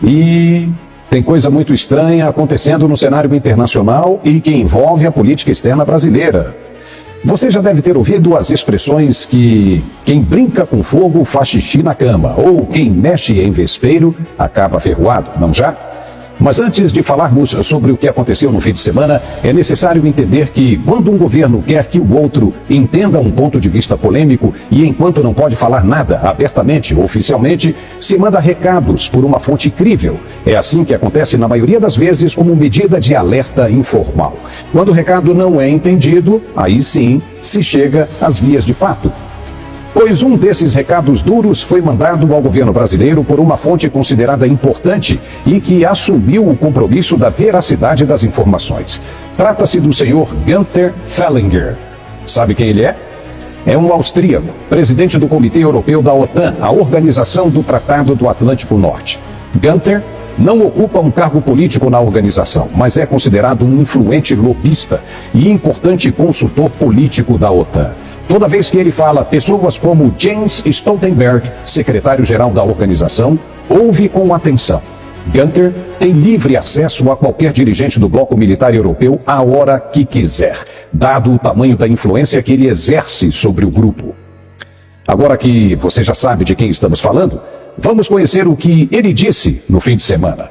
E tem coisa muito estranha acontecendo no cenário internacional e que envolve a política externa brasileira. Você já deve ter ouvido as expressões que quem brinca com fogo faz xixi na cama, ou quem mexe em vespeiro acaba ferroado, não já? Mas antes de falarmos sobre o que aconteceu no fim de semana, é necessário entender que quando um governo quer que o outro entenda um ponto de vista polêmico e enquanto não pode falar nada abertamente ou oficialmente, se manda recados por uma fonte crível. É assim que acontece na maioria das vezes como medida de alerta informal. Quando o recado não é entendido, aí sim se chega às vias de fato. Pois um desses recados duros foi mandado ao governo brasileiro por uma fonte considerada importante e que assumiu o compromisso da veracidade das informações. Trata-se do senhor Günther Fällinger. Sabe quem ele é? É um austríaco, presidente do Comitê Europeu da OTAN, a Organização do Tratado do Atlântico Norte. Günther não ocupa um cargo político na organização, mas é considerado um influente lobista e importante consultor político da OTAN. Toda vez que ele fala, pessoas como Jens Stoltenberg, secretário-geral da organização, ouve com atenção. Günther tem livre acesso a qualquer dirigente do bloco militar europeu a hora que quiser, dado o tamanho da influência que ele exerce sobre o grupo. Agora que você já sabe de quem estamos falando, vamos conhecer o que ele disse no fim de semana.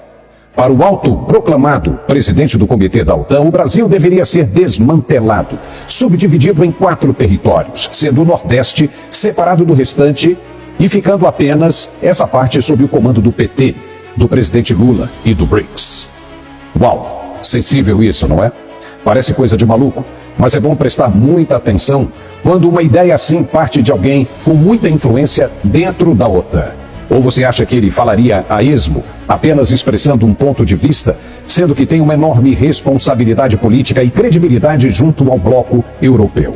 Para o autoproclamado presidente do Comitê da OTAN, o Brasil deveria ser desmantelado, subdividido em 4 territórios, sendo o Nordeste separado do restante e ficando apenas essa parte sob o comando do PT, do presidente Lula e do BRICS. Uau, sensível isso, não é? Parece coisa de maluco, mas é bom prestar muita atenção quando uma ideia assim parte de alguém com muita influência dentro da OTAN. Ou você acha que ele falaria a esmo, apenas expressando um ponto de vista, sendo que tem uma enorme responsabilidade política e credibilidade junto ao bloco europeu?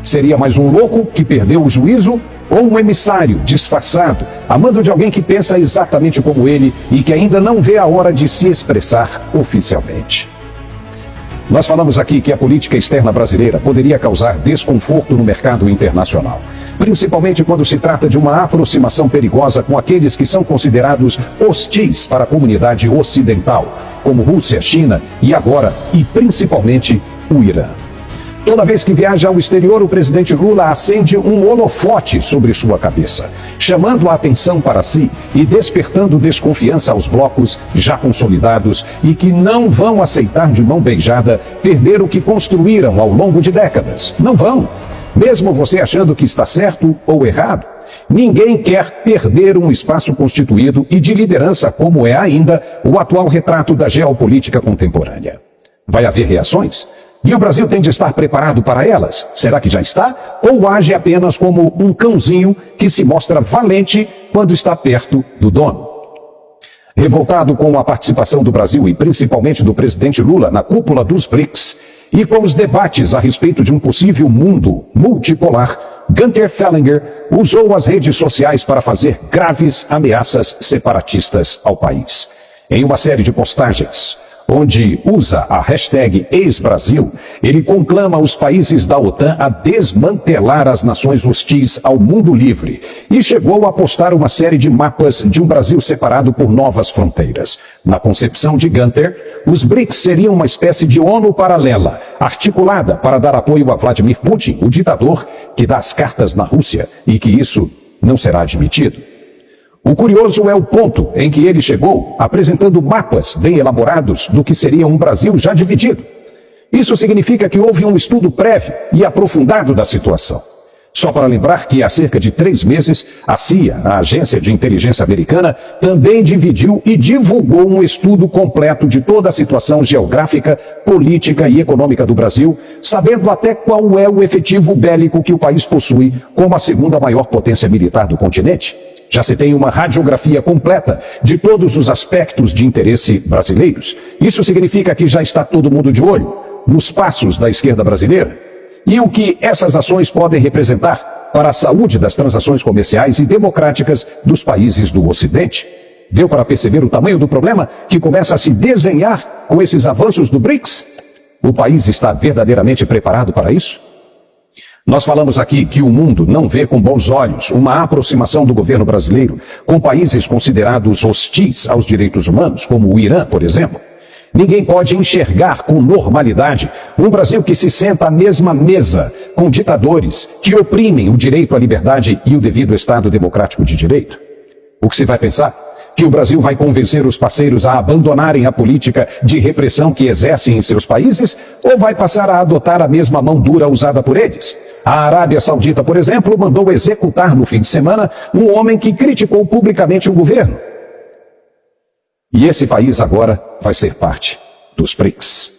Seria mais um louco que perdeu o juízo ou um emissário disfarçado, a mando de alguém que pensa exatamente como ele e que ainda não vê a hora de se expressar oficialmente? Nós falamos aqui que a política externa brasileira poderia causar desconforto no mercado internacional, principalmente quando se trata de uma aproximação perigosa com aqueles que são considerados hostis para a comunidade ocidental, como Rússia, China e agora, e principalmente, o Irã. Toda vez que viaja ao exterior, o presidente Lula acende um holofote sobre sua cabeça, chamando a atenção para si e despertando desconfiança aos blocos já consolidados e que não vão aceitar de mão beijada perder o que construíram ao longo de décadas. Não vão. Mesmo você achando que está certo ou errado, ninguém quer perder um espaço constituído e de liderança como é ainda o atual retrato da geopolítica contemporânea. Vai haver reações? E o Brasil tem de estar preparado para elas? Será que já está? Ou age apenas como um cãozinho que se mostra valente quando está perto do dono? Revoltado com a participação do Brasil e principalmente do presidente Lula na cúpula dos BRICS e com os debates a respeito de um possível mundo multipolar, Günther Fällinger usou as redes sociais para fazer graves ameaças separatistas ao país. Em uma série de postagens, onde usa a hashtag ex-Brasil, ele conclama os países da OTAN a desmantelar as nações hostis ao mundo livre e chegou a postar uma série de mapas de um Brasil separado por novas fronteiras. Na concepção de Günther, os BRICS seriam uma espécie de ONU paralela, articulada para dar apoio a Vladimir Putin, o ditador que dá as cartas na Rússia e que isso não será admitido. O curioso é o ponto em que ele chegou, apresentando mapas bem elaborados do que seria um Brasil já dividido. Isso significa que houve um estudo prévio e aprofundado da situação. Só para lembrar que há cerca de 3 meses, a CIA, a Agência de Inteligência Americana, também dividiu e divulgou um estudo completo de toda a situação geográfica, política e econômica do Brasil, sabendo até qual é o efetivo bélico que o país possui como a segunda maior potência militar do continente. Já se tem uma radiografia completa de todos os aspectos de interesse brasileiros. Isso significa que já está todo mundo de olho nos passos da esquerda brasileira e o que essas ações podem representar para a saúde das transações comerciais e democráticas dos países do Ocidente. Deu para perceber o tamanho do problema que começa a se desenhar com esses avanços do BRICS? O país está verdadeiramente preparado para isso? Nós falamos aqui que o mundo não vê com bons olhos uma aproximação do governo brasileiro com países considerados hostis aos direitos humanos, como o Irã, por exemplo. Ninguém pode enxergar com normalidade um Brasil que se senta à mesma mesa com ditadores que oprimem o direito à liberdade e o devido Estado democrático de direito. O que se vai pensar? Que o Brasil vai convencer os parceiros a abandonarem a política de repressão que exercem em seus países, ou vai passar a adotar a mesma mão dura usada por eles? A Arábia Saudita, por exemplo, mandou executar no fim de semana um homem que criticou publicamente o governo. E esse país agora vai ser parte dos BRICS.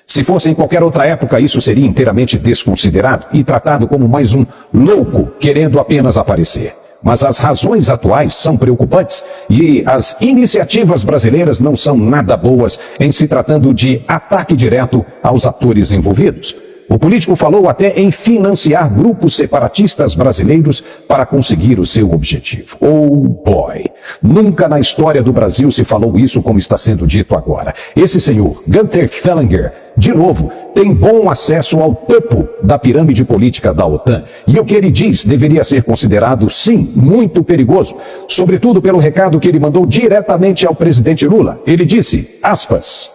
Se fosse em qualquer outra época, isso seria inteiramente desconsiderado e tratado como mais um louco querendo apenas aparecer. Mas as razões atuais são preocupantes e as iniciativas brasileiras não são nada boas em se tratando de ataque direto aos atores envolvidos. O político falou até em financiar grupos separatistas brasileiros para conseguir o seu objetivo. Oh boy! Nunca na história do Brasil se falou isso como está sendo dito agora. Esse senhor, Gunther Fellinger, de novo, tem bom acesso ao topo da pirâmide política da OTAN. E o que ele diz deveria ser considerado, sim, muito perigoso. Sobretudo pelo recado que ele mandou diretamente ao presidente Lula. Ele disse, aspas,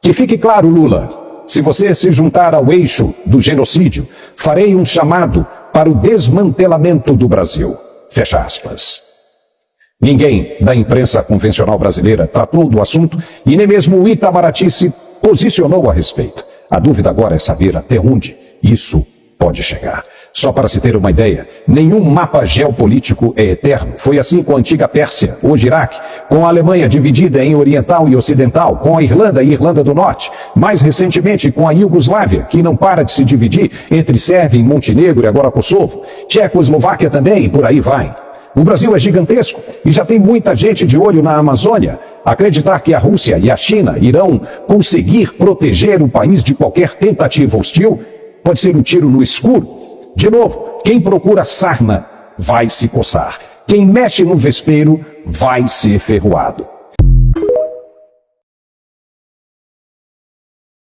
que fique claro, Lula, se você se juntar ao eixo do genocídio, farei um chamado para o desmantelamento do Brasil. Fecha aspas. Ninguém da imprensa convencional brasileira tratou do assunto e nem mesmo o Itamaraty se posicionou a respeito. A dúvida agora é saber até onde isso pode chegar. Só para se ter uma ideia, nenhum mapa geopolítico é eterno. Foi assim com a antiga Pérsia, hoje Iraque, com a Alemanha dividida em oriental e ocidental, com a Irlanda e Irlanda do Norte, mais recentemente com a Iugoslávia, que não para de se dividir entre Sérvia e Montenegro e agora Kosovo, Tchecoslováquia também e por aí vai. O Brasil é gigantesco e já tem muita gente de olho na Amazônia. Acreditar que a Rússia e a China irão conseguir proteger o país de qualquer tentativa hostil pode ser um tiro no escuro. De novo, quem procura sarna vai se coçar. Quem mexe no vespeiro vai ser ferroado.